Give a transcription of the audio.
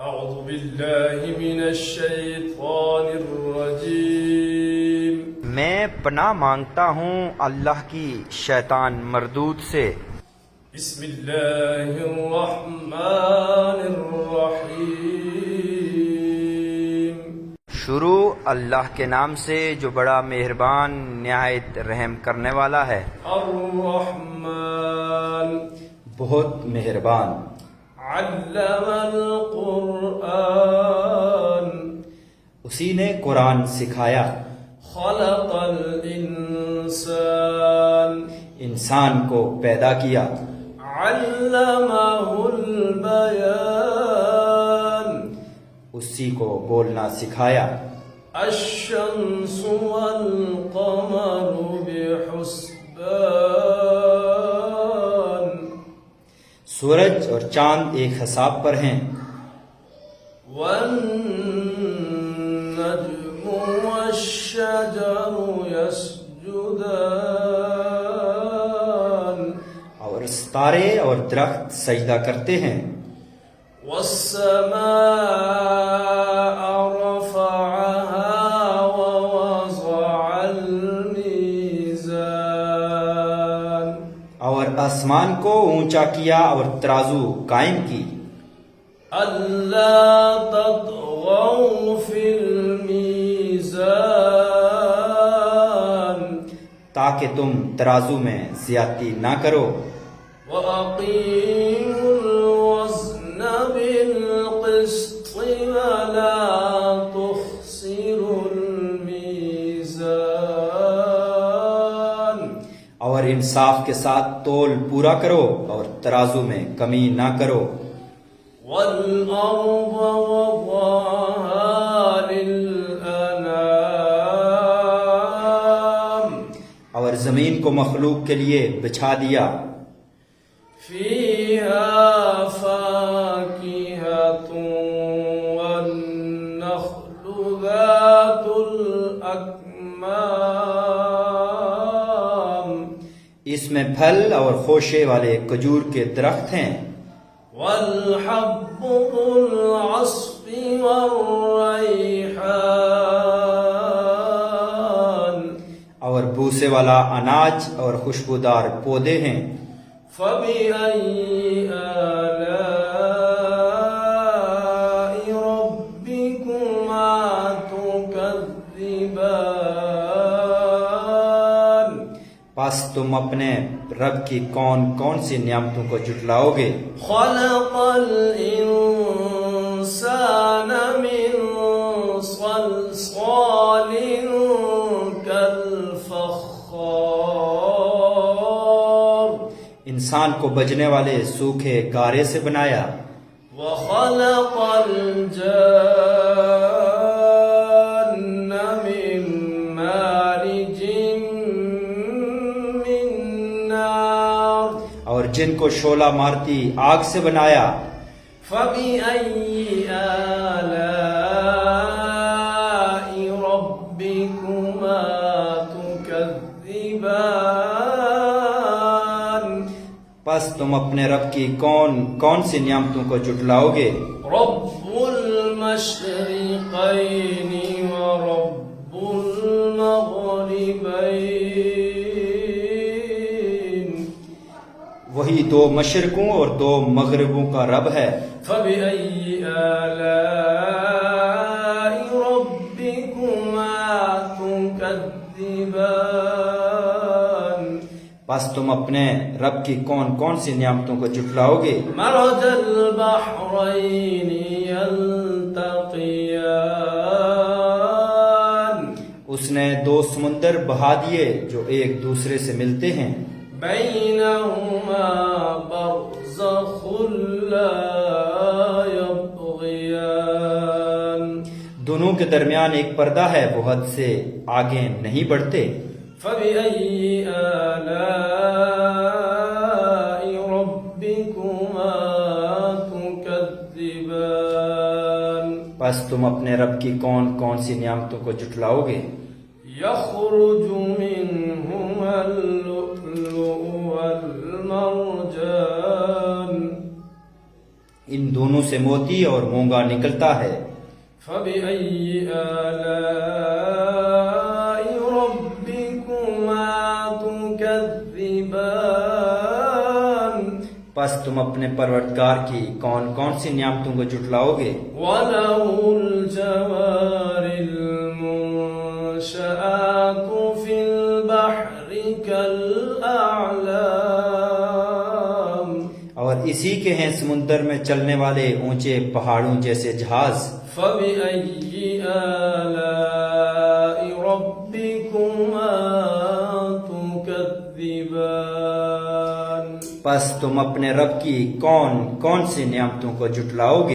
أعوذ بالله من الشيطان الرجيم میں پناہ مانگتا ہوں اللہ کی شیطان مردود سے۔ بسم الله الرحمن الرحيم شروع اللہ کے نام سے جو بڑا مہربان نہایت رحم کرنے والا ہے۔ الرحمن بہت مہربان۔ علم القرآن اسی نے قرآن سکھایا۔ خلق الإنسان انسان کو پیدا کیا۔ علمه البيان اسی کو بولنا سکھایا۔ الشمس والقمر بحسبان سورج اور چاند ایک حساب پر ہیں۔ والنجم والشجر يسجدان اور ستارے اور درخت سجدہ کرتے ہیں۔ والسماء رفعها ووضع الميزان اور آسمان کو اونچا کیا اور ترازو قائم کی۔ ألا تطغوا في الميزان تاکہ تم ترازو میں زیادتی نہ کرو۔ وأقيموا الوزن بالقسط ولا تخسروا الميزان اور انصاف کے ساتھ تول پورا کرو اور ترازو میں کمی نہ کرو۔ والأرض وضعها للأنام اور زمین کو مخلوق کے لیے بچھا دیا۔ فيها فاكهة والنخل ذات الأكمام اس میں پھل اور خوشے والے کھجور کے درخت ہیں۔ والحب ذو العصف والريحان اور بوسے والا اناج اور خوشبودار پودے ہیں۔ فبأي آلاء ربكما تكذبان پس تم اپنے رب کی کون کون سی نعمتوں کو جھٹلاؤ گے؟ خلق الإنسان من صلصال كالفخار انسان کو بجنے والے سوکھے گارے سے بنایا۔ وخلق الجان من مارج من نار اور جن کو شعلہ مارتی آگ سے بنایا۔ فبأي آلاء ربكما تكذبان پس تم اپنے رب کی کون کون سی نعمتوں کو جھٹلاؤ گے؟ رب المشرقين ورب المغربين وہی دو مشرقوں اور دو مغربوں کا رب ہے۔ فبأي آلاء ربكما تكذبان پس تم اپنے رب کی کون کون سی نعمتوں کو جھٹلاؤ گے؟ مرج البحرين يلتقيان اس نے دو سمندر بہا دیے جو ایک دوسرے سے ملتے ہیں۔ بينهما برزخ لا يبغيان دونوں کے درمیان ایک پردہ ہے، وہ حد سے آگے نہیں بڑھتے۔ فبأي آلاء ربكما تكذبان پس تم اپنے رب کی کون کون سی نعمتوں کو جھٹلاؤ گے؟ يخرج منهما اللؤلؤ والمرجان ان دونوں سے موتی اور مونگا نکلتا ہے۔ فبأي آلاء ربكما تكذبان پس تم اپنے پروردگار کی کون کون سی نعمتوں کو جھٹلاؤ گے؟ وله الجوار المنشآت في البحر كالأعلام اور اسی کے ہیں سمندر میں چلنے والے اونچے پہاڑوں جیسے جہاز۔ فبأي آلاء ربكما تكذبان پس تم اپنے رب کی کون کون سی نعمتوں کو جھٹلاؤ گے؟